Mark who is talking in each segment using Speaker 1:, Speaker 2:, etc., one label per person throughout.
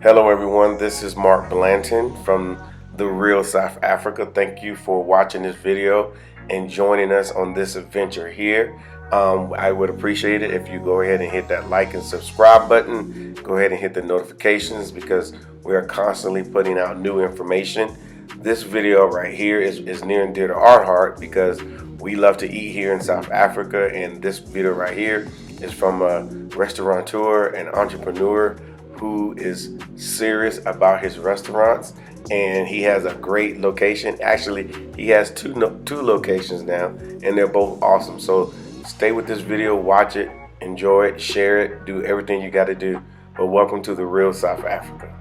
Speaker 1: Hello everyone, this is Mark Blanton from the Real South Africa. Thank you for watching this video and joining us on this adventure here. I would appreciate it if you go ahead and hit that like and subscribe button. Go ahead and hit the notifications because we are constantly putting out new information. This video right here is near and dear to our heart because we love to eat here in South Africa, and this video right here is from a restaurateur and entrepreneur who is serious about his restaurants, and he has a great location. Actually, he has two locations now, and they're both awesome. So stay with this video, watch it, enjoy it, share it, do everything you got to do. But welcome to the Real South Africa.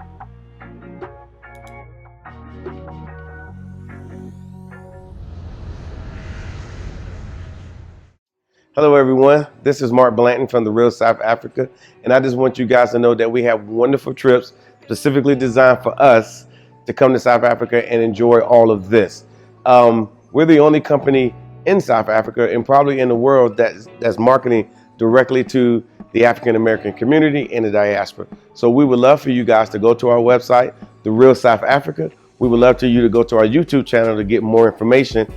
Speaker 1: Hello everyone, this is Mark Blanton from the Real South Africa, and I just want you guys to know that we have wonderful trips specifically designed for us to come to South Africa and enjoy all of this. We're the only company in South Africa and probably in the world that's marketing directly to the African American community and the diaspora. So we would love for you guys to go to our website, The Real South Africa. We would love for you to go to our YouTube channel to get more information.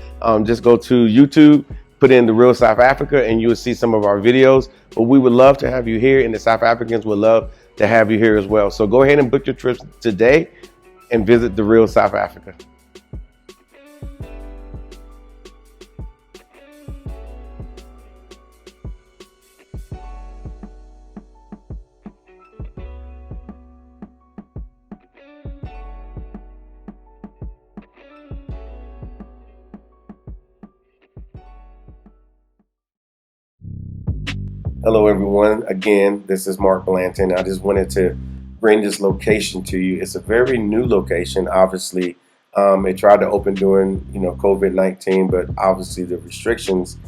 Speaker 1: Just go to YouTube, put in The Real South Africa, and you will see some of our videos. But we would love to have you here, and the South Africans would love to have you here as well. So go ahead and book your trips today and visit The Real South Africa. Hello everyone, again, this is Mark Blanton. I just wanted to bring this location to you. It's a very new location, obviously. It tried to open during COVID-19, but obviously the restrictions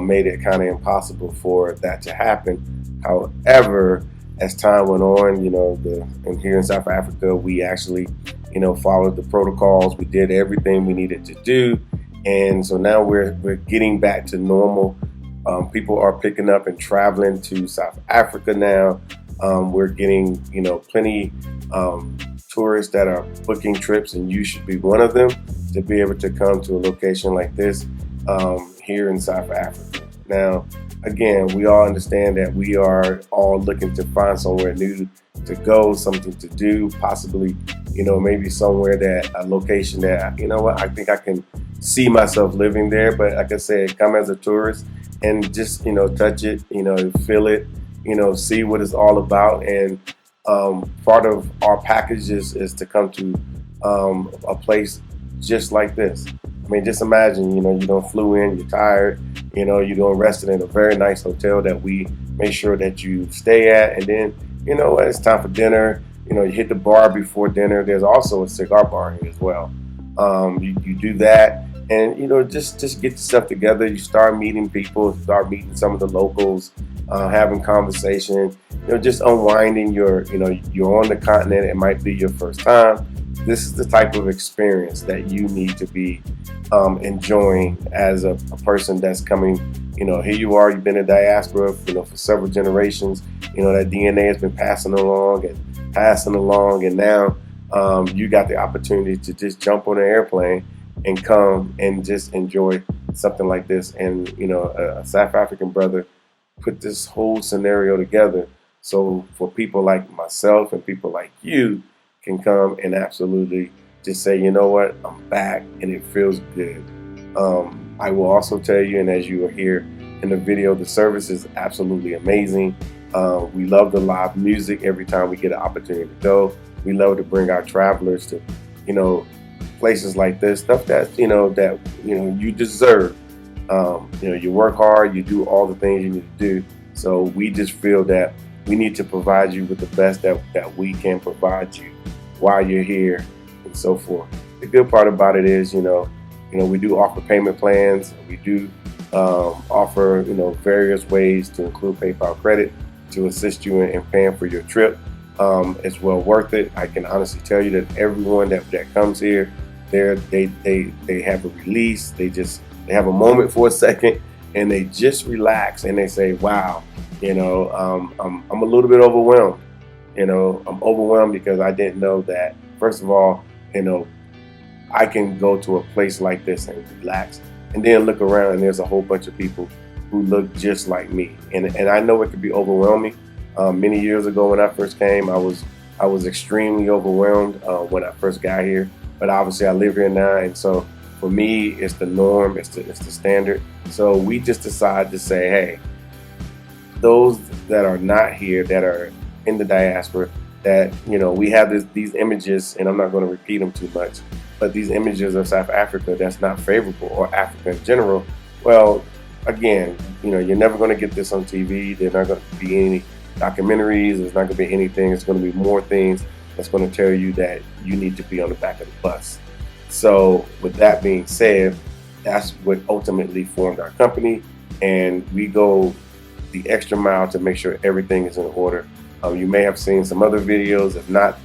Speaker 1: made it kind of impossible for that to happen. However, as time went on, and here in South Africa, we actually followed the protocols. We did everything we needed to do, and so now we're getting back to normal. People are picking up and traveling to South Africa now. We're getting, plenty tourists that are booking trips, and you should be one of them to be able to come to a location like this here in South Africa. Now, again, we all understand that we are all looking to find somewhere new to go, something to do, possibly, maybe somewhere a location that, I think I can see myself living there. But like I said, come as a tourist and just touch it, feel it, see what it's all about. And part of our package is to come to a place just like this. I mean, just imagine, you don't flew in, you're tired, you're doing rested in a very nice hotel that we make sure that you stay at, and then it's time for dinner. You hit the bar before dinner. There's also a cigar bar here as well. You do that. And just get yourself together. You start meeting people, start meeting some of the locals, having conversation. Just unwinding. You're on the continent. It might be your first time. This is the type of experience that you need to be enjoying as a person that's coming. Here you are. You've been in diaspora, for several generations. That DNA has been passing along, and now you got the opportunity to just jump on an airplane and come and just enjoy something like this. And a South African brother put this whole scenario together so for people like myself and people like you can come and absolutely just say, you know what, I'm back and it feels good. I will also tell you, and as you are here in the video, the service is absolutely amazing. We love the live music every time we get an opportunity to go. We love to bring our travelers to places like this, stuff that you deserve. You work hard, you do all the things you need to do. So we just feel that we need to provide you with the best that we can provide you while you're here and so forth. The good part about it is, we do offer payment plans. We do offer, various ways to include PayPal credit to assist you in paying for your trip. It's well worth it. I can honestly tell you that everyone that comes here, they have a release. They have a moment for a second, and they just relax and they say, "Wow, I'm a little bit overwhelmed. I'm overwhelmed because I didn't know that, first of all, you know, I can go to a place like this and relax and then look around and there's a whole bunch of people who look just like me. And I know it could be overwhelming. Many years ago when I first came, I was extremely overwhelmed when I first got here. But obviously I live here now, and so for me it's the norm, it's the standard. So we just decided to say, hey, those that are not here, that are in the diaspora, that we have these images, and I'm not going to repeat them too much, but these images of South Africa that's not favorable, or Africa in general. Well, again, you're never going to get this on TV. There's not going to be any documentaries. There's not going to be anything. It's going to be more things that's going to tell you that you need to be on the back of the bus. So with that being said, that's what ultimately formed our company, and we go the extra mile to make sure everything is in order. You may have seen some other videos. If not,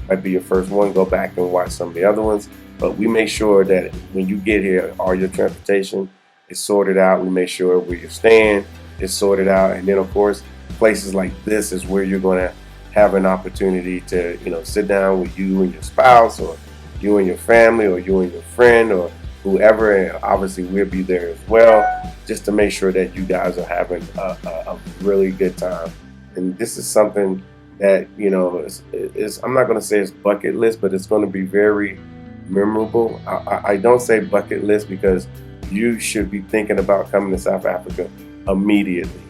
Speaker 1: might be your first one. Go back and watch some of the other ones. But we make sure that when you get here, all your transportation is sorted out. We make sure where you're staying is sorted out. And then, of course, places like this is where you're going to have an opportunity to, sit down with you and your spouse, or you and your family, or you and your friend, or whoever. And obviously, we'll be there as well, just to make sure that you guys are having a really good time. And this is something that is I'm not going to say it's bucket list, but it's going to be very memorable. I don't say bucket list because you should be thinking about coming to South Africa immediately.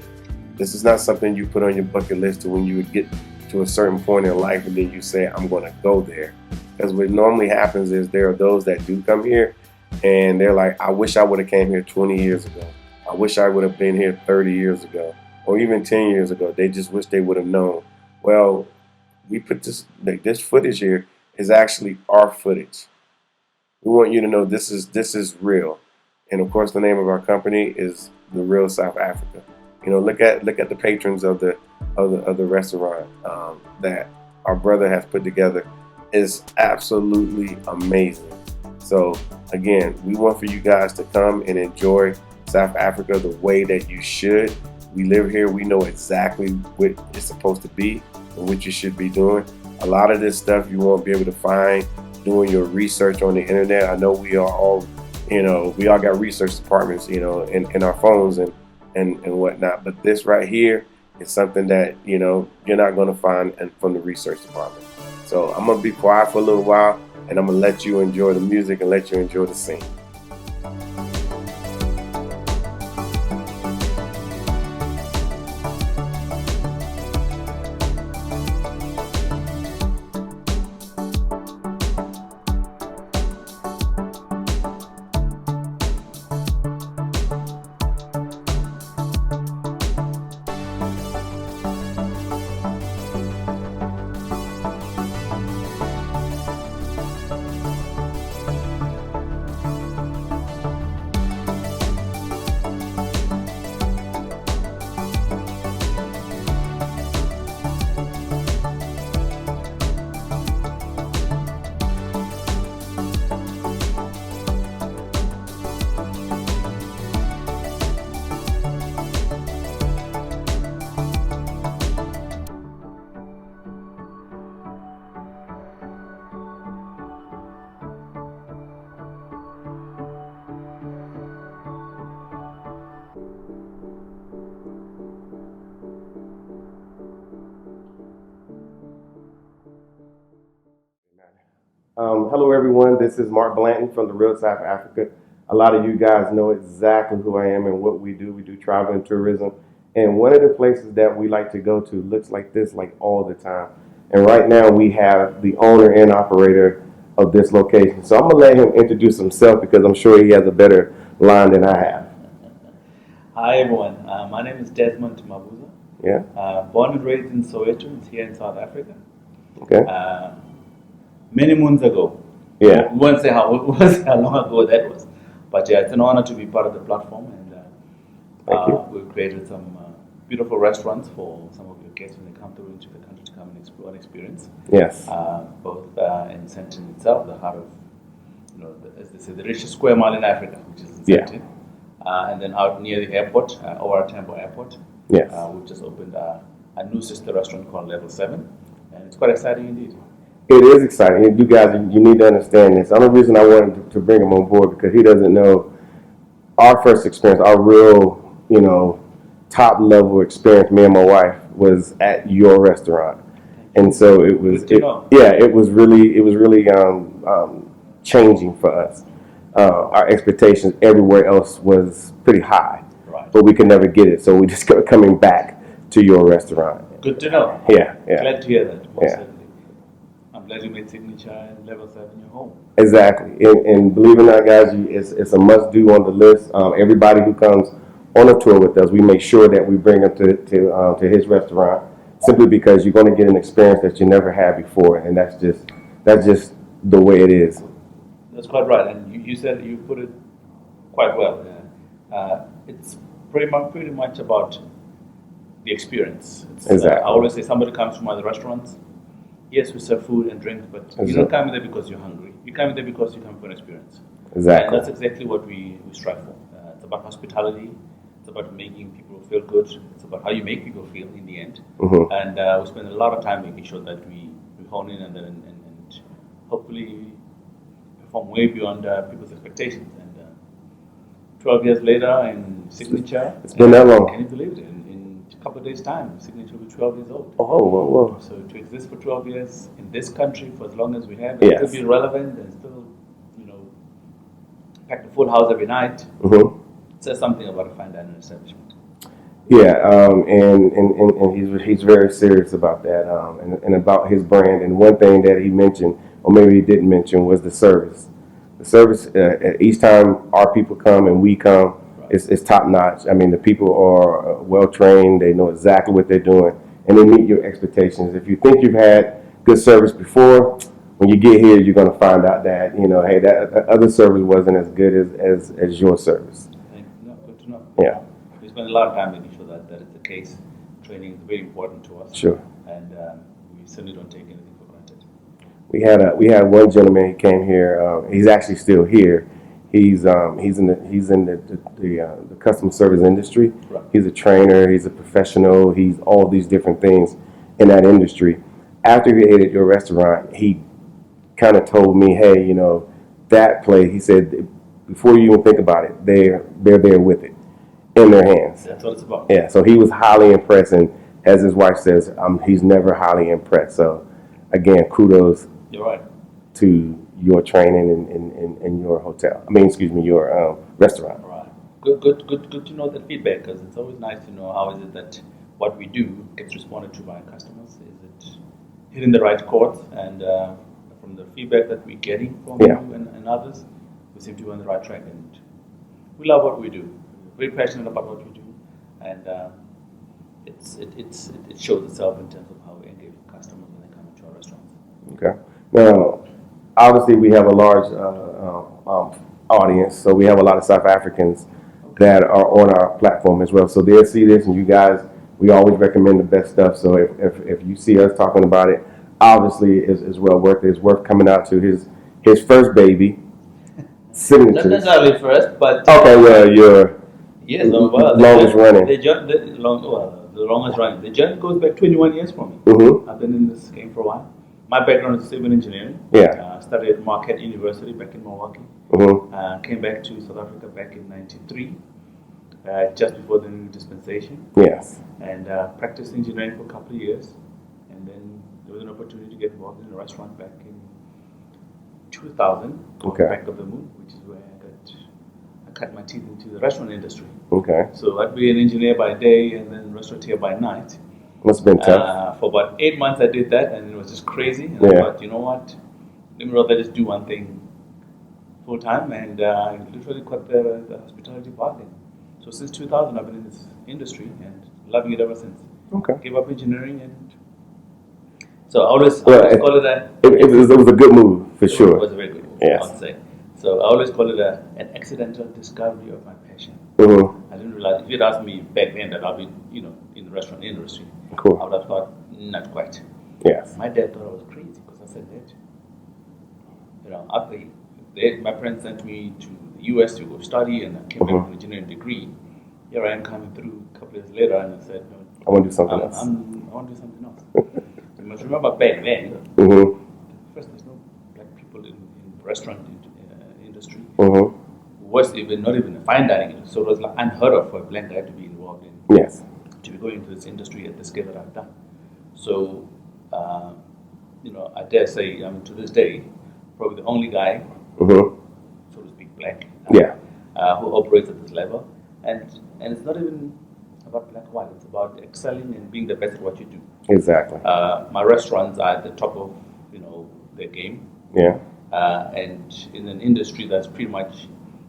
Speaker 1: This is not something you put on your bucket list to when you would get to a certain point in life and then you say, I'm going to go there. Because what normally happens is there are those that do come here and they're like, I wish I would have came here 20 years ago. I wish I would have been here 30 years ago, or even 10 years ago. They just wish they would have known. Well, we put this footage here is actually our footage. We want you to know this is real. And of course, the name of our company is The Real South Africa. Look at the patrons of the restaurant that our brother has put together. Is absolutely amazing. So again, we want for you guys to come and enjoy South Africa the way that you should. We live here. We know exactly what it's supposed to be and what you should be doing. A lot of this stuff you won't be able to find doing your research on the internet. I know we are all, we all got research departments, in our phones and whatnot. But this right here is something that, you're not going to find from the research department. So I'm going to be quiet for a little while, and I'm going to let you enjoy the music and let you enjoy the scene. Hello, everyone. This is Mark Blanton from the Real South Africa. A lot of you guys know exactly who I am and what we do. We do travel and tourism. And one of the places that we like to go to looks like this, like all the time. And right now we have the owner and operator of this location. So I'm going to let him introduce himself because I'm sure he has a better line than I have.
Speaker 2: Hi, everyone. My name is Desmond Mabuza.
Speaker 1: Yeah.
Speaker 2: Born and raised in Soweto. It's here in South Africa.
Speaker 1: Okay.
Speaker 2: Many moons ago.
Speaker 1: Yeah.
Speaker 2: We won't say how long ago that was. But yeah, it's an honor to be part of the platform. And we've created some beautiful restaurants for some of your guests when they come through into the country to come and explore and experience.
Speaker 1: Yes.
Speaker 2: Both in Sandton itself, the heart of, as they say, the richest square mile in Africa, which is in Sandton. And then out near the airport, OR Tambo Airport.
Speaker 1: Yes.
Speaker 2: We've just opened a new sister restaurant called Level 7. And it's quite exciting indeed.
Speaker 1: It is exciting. You guys, you need to understand this. The only reason I wanted to bring him on board because he doesn't know our first experience, our real, top level experience. Me and my wife was at your restaurant, and so it was. It was really changing for us. Our expectations everywhere else was pretty high,
Speaker 2: Right.
Speaker 1: but we could never get it. So we just kept coming back to your restaurant.
Speaker 2: Good to know.
Speaker 1: Yeah.
Speaker 2: Glad to hear that. Most
Speaker 1: Yeah.
Speaker 2: certainly. I'm glad you made Signature and Level 7 your home.
Speaker 1: Exactly, and believe it or not, guys, it's a must do on the list. Everybody who comes on a tour with us, we make sure that we bring them to his restaurant, simply because you're going to get an experience that you never had before, and that's just the way it is.
Speaker 2: That's quite right, and you said you put it quite well. It's pretty much about the experience.
Speaker 1: Exactly.
Speaker 2: I always say somebody comes from other restaurants. Yes, we serve food and drinks, but
Speaker 1: Exactly.
Speaker 2: you don't come there because you're hungry. You come there because you come for an experience.
Speaker 1: Exactly.
Speaker 2: And that's exactly what we strive for. It's about hospitality. It's about making people feel good. It's about how you make people feel in the end.
Speaker 1: Mm-hmm.
Speaker 2: And we spend a lot of time making sure that we hone in and hopefully perform way beyond people's expectations. And 12 years later in Signature.
Speaker 1: It's been that long.
Speaker 2: Can you believe it? In a couple of days' time, Signature will be 12 years old.
Speaker 1: Oh, whoa.
Speaker 2: So to exist for 12 years in this country for as long as we have,
Speaker 1: Yes.
Speaker 2: and still be relevant and still, pack the full house every night,
Speaker 1: Mm-hmm.
Speaker 2: it says something about a fine dining establishment.
Speaker 1: Yeah, and he's very serious about that, and about his brand. And one thing that he mentioned, or maybe he didn't mention, was the service. The service each time our people come and we come,
Speaker 2: Right.
Speaker 1: it's top notch. I mean, the people are well trained; they know exactly what they're doing, and they meet your expectations. If you think you've had good service before, when you get here, you're going to find out that hey, that other service wasn't as good as your service.
Speaker 2: Good to know.
Speaker 1: Yeah.
Speaker 2: We spend a lot of time making sure that is the case. Training is very important to us.
Speaker 1: Sure.
Speaker 2: And we certainly don't take anything for granted.
Speaker 1: We had one gentleman. He came here. He's actually still here. He's in the customer service industry.
Speaker 2: Right.
Speaker 1: He's a trainer. He's a professional. He's all these different things in that industry. After he ate at your restaurant, he kind of told me, hey, that plate. He said, before you even think about it, they're there with it in their hands.
Speaker 2: That's what it's about.
Speaker 1: Yeah. So he was highly impressed, and as his wife says, he's never highly impressed. So again, kudos.
Speaker 2: You're right.
Speaker 1: To your training in your hotel. Your restaurant.
Speaker 2: Right. Good to know that feedback, because it's always nice to know how is it that what we do gets responded to by customers. Is it hitting the right chords? And from the feedback that we're getting from you and others, we seem to be on the right track. And we love what we do. We're very passionate about what we do, and it shows itself in terms of how we engage with customers when they come into our restaurants.
Speaker 1: Okay. Now, obviously, we have a large audience, so we have a lot of South Africans that are on our platform as well. So they'll see this, and you guys, we always recommend the best stuff. So if you see us talking about it, obviously it's well worth it. It's worth coming out to his first baby, Signature.
Speaker 2: Not necessarily first, but
Speaker 1: okay, well, you're longest running.
Speaker 2: The longest running. The journey goes back 21 years for me.
Speaker 1: Mm-hmm.
Speaker 2: I've been in this game for a while. My background is civil engineering.
Speaker 1: Yeah.
Speaker 2: Studied at Marquette University back in Milwaukee.
Speaker 1: Mm-hmm.
Speaker 2: Came back to South Africa back in '93, just before the new dispensation.
Speaker 1: Yes.
Speaker 2: And practiced engineering for a couple of years. And then there was an opportunity to get involved in a restaurant back in 2000,
Speaker 1: Okay.
Speaker 2: Back of the Moon, which is where I cut my teeth into the restaurant industry.
Speaker 1: Okay.
Speaker 2: So I'd be an engineer by day and then restaurateur by night.
Speaker 1: Must have been tough.
Speaker 2: For about 8 months I did that, and it was just crazy. And I thought, you know what? Let me rather just do one thing full time, and I literally cut the hospitality part in. So since 2000 I've been in this industry and loving it ever since.
Speaker 1: Okay.
Speaker 2: Gave up engineering, and so I always call it
Speaker 1: it was a good move for sure.
Speaker 2: It was a very good move,
Speaker 1: Yes.
Speaker 2: I would say. So I always call it an accidental discovery of my passion.
Speaker 1: Mm-hmm.
Speaker 2: I didn't realize, if you'd asked me back then that I'll be, in the restaurant industry,
Speaker 1: Cool.
Speaker 2: I would have thought, not quite.
Speaker 1: Yes.
Speaker 2: My dad thought I was crazy because I said that. After my parents sent me to the US to go study, and I came back with an engineering degree. Here I am coming through a couple of years later, and I said, no,
Speaker 1: I want to do something else.
Speaker 2: I want to do something else. must remember back then,
Speaker 1: Mm-hmm.
Speaker 2: first there's no black people in restaurant industry.
Speaker 1: Mm-hmm.
Speaker 2: Was even not even a fine dining, so it was like unheard of for a black guy to be involved in,
Speaker 1: Yes.
Speaker 2: to be going into this industry at the scale that I've done. So, I dare say, to this day, probably the only guy,
Speaker 1: Mm-hmm.
Speaker 2: so to speak, black,
Speaker 1: Yeah.
Speaker 2: who operates at this level. And it's not even about black white, it's about excelling and being the best at what you do.
Speaker 1: Exactly.
Speaker 2: My restaurants are at the top of, their game.
Speaker 1: Yeah.
Speaker 2: And in an industry that's pretty much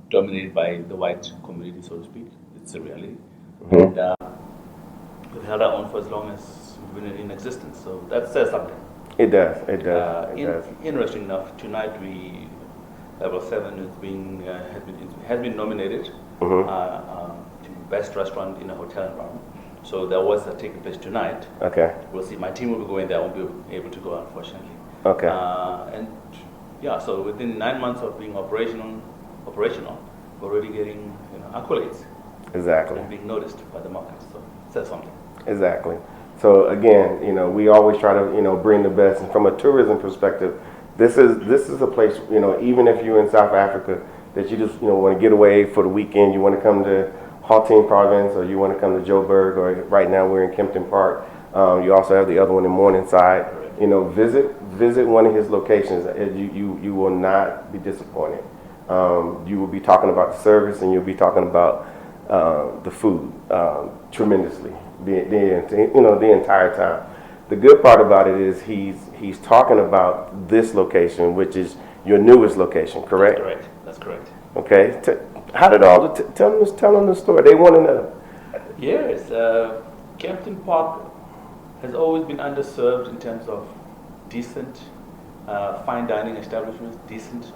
Speaker 2: dominated by the white community, so to speak, it's a reality.
Speaker 1: Mm-hmm.
Speaker 2: And we've held our own for as long as we've been in existence, so that says something.
Speaker 1: It does. It does. It does.
Speaker 2: Interesting enough, tonight Level 7 has been nominated to best restaurant in a hotel environment. So that was taking place tonight.
Speaker 1: Okay.
Speaker 2: We'll see. My team will be going there. I won't be able to go, unfortunately.
Speaker 1: Okay.
Speaker 2: And yeah, so within 9 months of being operational, we're already getting accolades.
Speaker 1: Exactly.
Speaker 2: And being noticed by the market. So it says something.
Speaker 1: Exactly. So again, we always try to, bring the best. And from a tourism perspective, this is a place, even if you're in South Africa, that you just, want to get away for the weekend, you want to come to Gauteng province, or you want to come to Joburg, or right now we're in Kempton Park. You also have the other one in Morningside. Visit one of his locations. You will not be disappointed. You will be talking about the service, and you'll be talking about the food tremendously. The entire time. The good part about it is he's talking about this location, which is your newest location, correct?
Speaker 2: That's correct.
Speaker 1: Okay. How did tell them the story? They want to know.
Speaker 2: Yes, Kempton Park has always been underserved in terms of decent fine dining establishments, decent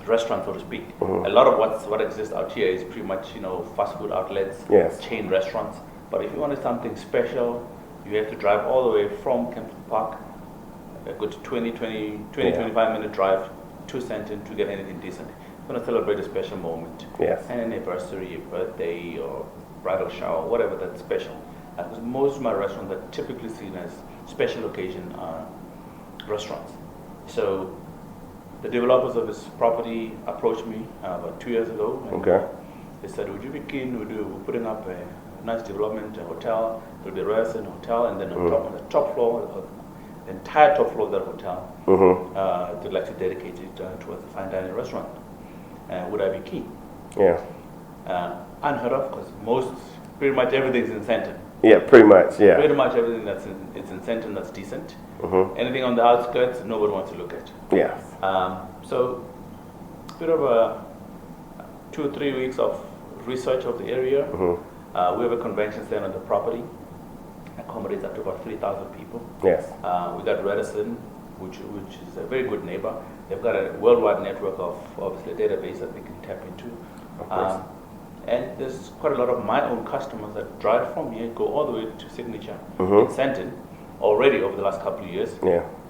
Speaker 2: restaurants, so to speak.
Speaker 1: Mm-hmm.
Speaker 2: A lot of what exists out here is pretty much fast food outlets,
Speaker 1: yes,
Speaker 2: chain restaurants. But if you wanted something special, you have to drive all the way from Kempton Park, a good 25-minute drive to Sandton to get anything decent. If you want to celebrate a special moment,
Speaker 1: yes,
Speaker 2: an anniversary, a birthday, or bridal shower, whatever that's special. Because most of my restaurants are typically seen as special occasion restaurants. So the developers of this property approached me about 2 years ago. And they said, would you be keen? We're putting up a nice development, a hotel. There'll be a restaurant, hotel, and then on the top floor, the entire top floor of that hotel, they'd like to dedicate it towards a fine dining restaurant. Would I be keen?
Speaker 1: Yeah.
Speaker 2: Unheard of, because pretty much everything's in Sandton.
Speaker 1: Yeah, pretty much, yeah.
Speaker 2: Pretty much everything it's in Sandton that's decent. Anything on the outskirts, nobody wants to look at.
Speaker 1: Yeah.
Speaker 2: So, a bit of a 2 or 3 weeks of research of the area. We have a convention center on the property. Accommodates up to about 3,000 people.
Speaker 1: Yes.
Speaker 2: We got Redison, which is a very good neighbor. They've got a worldwide network of obviously a database that they can tap into. And there's quite a lot of my own customers that drive from here, go all the way to Signature in Sandton already over the last couple of years,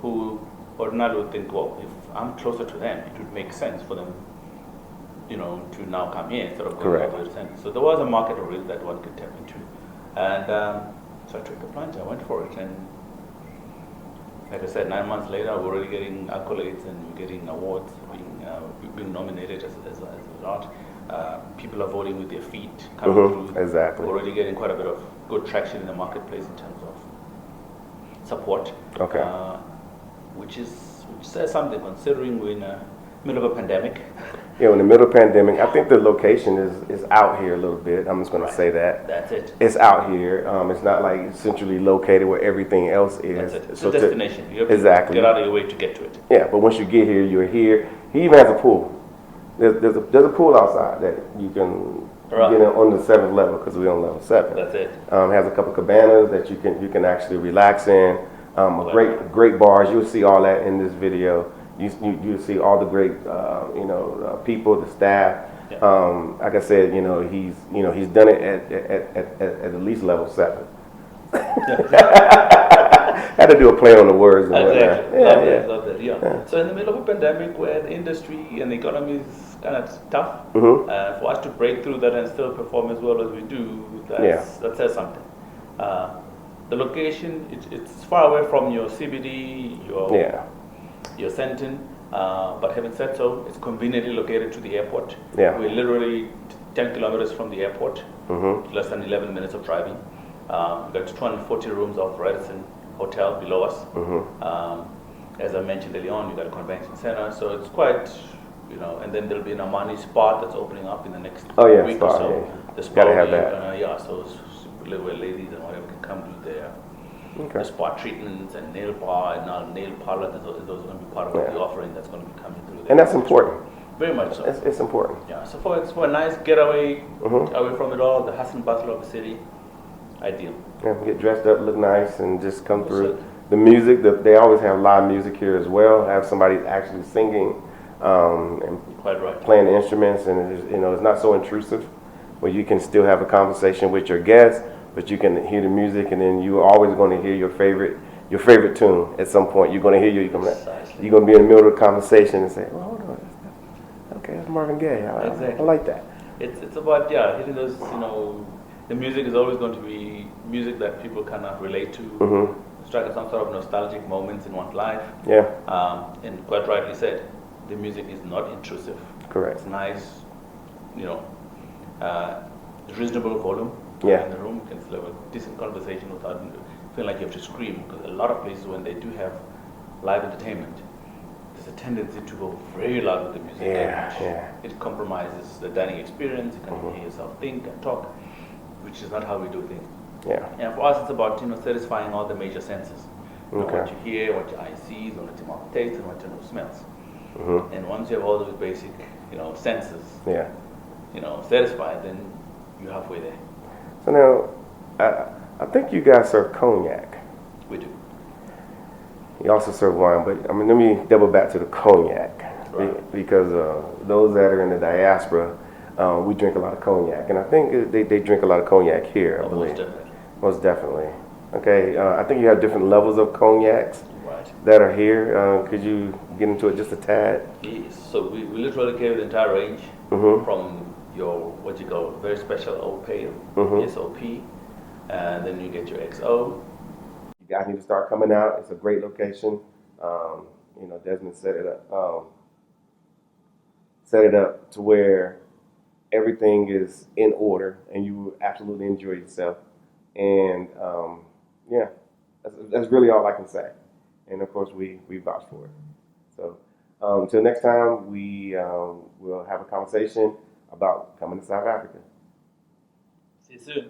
Speaker 2: who ordinarily would think, well, if I'm closer to them, it would make sense for them, to now come here instead of going all the way to Sandton. So there was a market already that one could tap into. And so I took the plunge, I went for it. And like I said, 9 months later, we're already getting accolades and we're getting awards, being nominated as a result. People are voting with their feet coming through.
Speaker 1: Exactly.
Speaker 2: We're already getting quite a bit of good traction in the marketplace in terms of support.
Speaker 1: Okay.
Speaker 2: Which says something, considering we're in the middle of a pandemic.
Speaker 1: Yeah, in the middle of the pandemic, I think the location is out here a little bit. I'm just going to say that.
Speaker 2: That's it.
Speaker 1: It's out here. It's not like centrally located where everything else is.
Speaker 2: That's it. It's a destination. You have
Speaker 1: exactly.
Speaker 2: to get out of your way to get to it.
Speaker 1: Yeah, but once you get here, you're here. He even has a pool. There's a pool outside that you can get on the 7th level, because we're on level 7.
Speaker 2: That's it.
Speaker 1: Has a couple cabanas that you can actually relax in. Great bars. You'll see all that in this video. You see all the great people, the staff. Yeah. Like I said, he's done it at least level 7. Had to do a play on the words. And
Speaker 2: exactly. Love that. Yeah. So in the middle of a pandemic where the industry and the economy is kind of tough, for us to break through that and still perform as well as we do, that says something. The location, it's far away from your CBD, your Sandton. But having said so, it's conveniently located to the airport.
Speaker 1: Yeah.
Speaker 2: We're literally 10 kilometers from the airport, less than 11 minutes of driving. We've got 240 rooms of Radisson Hotel below us. As I mentioned earlier on, you've got a convention center, so it's quite, and then there'll be an Amani Spa that's opening up in the next week or so.
Speaker 1: Yeah.
Speaker 2: The spa
Speaker 1: Gotta have that.
Speaker 2: so where ladies and whatever can come do their spa treatments and nail bar and nail parlor. Those are going to be part of the offering that's going to be coming through there.
Speaker 1: And that's important.
Speaker 2: Very much so.
Speaker 1: It's important.
Speaker 2: Yeah, so it's for a nice getaway, away from it all, the hustle and bustle of the city, ideal.
Speaker 1: Yeah, get dressed up, look nice, and just come through. The music, they always have live music here as well. Have somebody actually singing and
Speaker 2: Quite right.
Speaker 1: playing the instruments, and it's not so intrusive, where you can still have a conversation with your guests, but you can hear the music, and then you're always going to hear your favorite tune at some point. You're going to hear you're going to be in the middle of the conversation and say, "Well, hold on, okay, that's Marvin Gaye. I like that."
Speaker 2: It's about hitting those. The music is always going to be music that people cannot relate to. Strike some sort of nostalgic moments in one's life.
Speaker 1: Yeah.
Speaker 2: And quite rightly said, the music is not intrusive.
Speaker 1: Correct.
Speaker 2: It's nice, reasonable volume.
Speaker 1: Yeah.
Speaker 2: In the room, you can still have a decent conversation without feeling like you have to scream. Because a lot of places, when they do have live entertainment, there's a tendency to go very loud with the music.
Speaker 1: Yeah.
Speaker 2: It compromises the dining experience. You can hear yourself think and talk, which is not how we do things.
Speaker 1: Yeah.
Speaker 2: And for us, it's about satisfying all the major senses. What you hear, what your eye sees, what your mouth tastes, and what your nose smells. And once you have all those basic, senses, satisfied, then you're halfway there.
Speaker 1: So now, I think you guys serve cognac.
Speaker 2: We do.
Speaker 1: You also serve wine, but let me double back to the cognac, because those that are in the diaspora, we drink a lot of cognac, and I think they drink a lot of cognac here. I believe. Most definitely. Okay, I think you have different levels of cognacs that are here. Could you get into it just a tad?
Speaker 2: Yes. So we literally carry the entire range from your what you call very special old pale, SOP, and then you get your XO.
Speaker 1: You guys need to start coming out. It's a great location. Desmond set it up to where everything is in order, and you will absolutely enjoy yourself. And that's really all I can say. And of course, we vouch for it. So until next time, we will have a conversation about coming to South Africa.
Speaker 2: See you soon.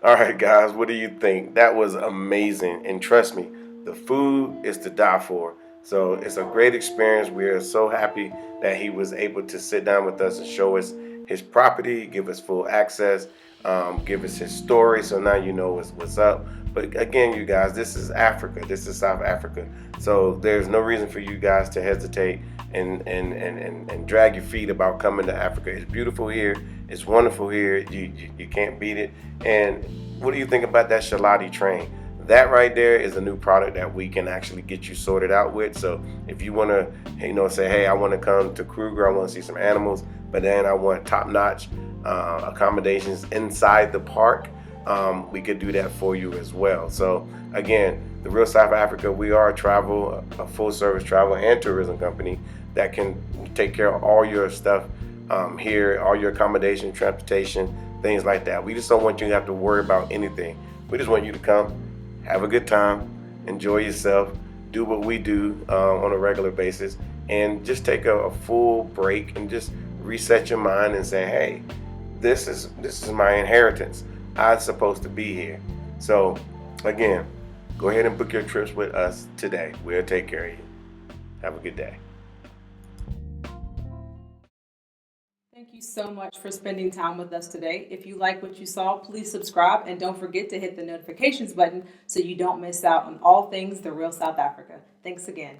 Speaker 1: All right, guys, what do you think? That was amazing. And trust me, the food is to die for. So it's a great experience. We are so happy that he was able to sit down with us and show us his property, give us full access, give us his story. So now you know what's up. But again, you guys, this is Africa. This is South Africa. So there's no reason for you guys to hesitate and drag your feet about coming to Africa. It's beautiful here. It's wonderful here. You can't beat it. And what do you think about that Shalati train? That right there is a new product that we can actually get you sorted out with. So if you want to, say, hey, I want to come to Kruger, I want to see some animals, but then I want top-notch accommodations inside the park, we could do that for you as well. So again, the Real South Africa, we are a full-service travel and tourism company that can take care of all your stuff here, all your accommodation, transportation, things like that. We just don't want you to have to worry about anything. We just want you to come, have a good time, enjoy yourself, do what we do on a regular basis, and just take a full break and just reset your mind and say, hey, this is my inheritance. I'm supposed to be here. So again, go ahead and book your trips with us today. We'll take care of you. Have a good day.
Speaker 3: Thank you so much for spending time with us today. If you like what you saw, please subscribe and don't forget to hit the notifications button so you don't miss out on all things The Real South Africa. Thanks again.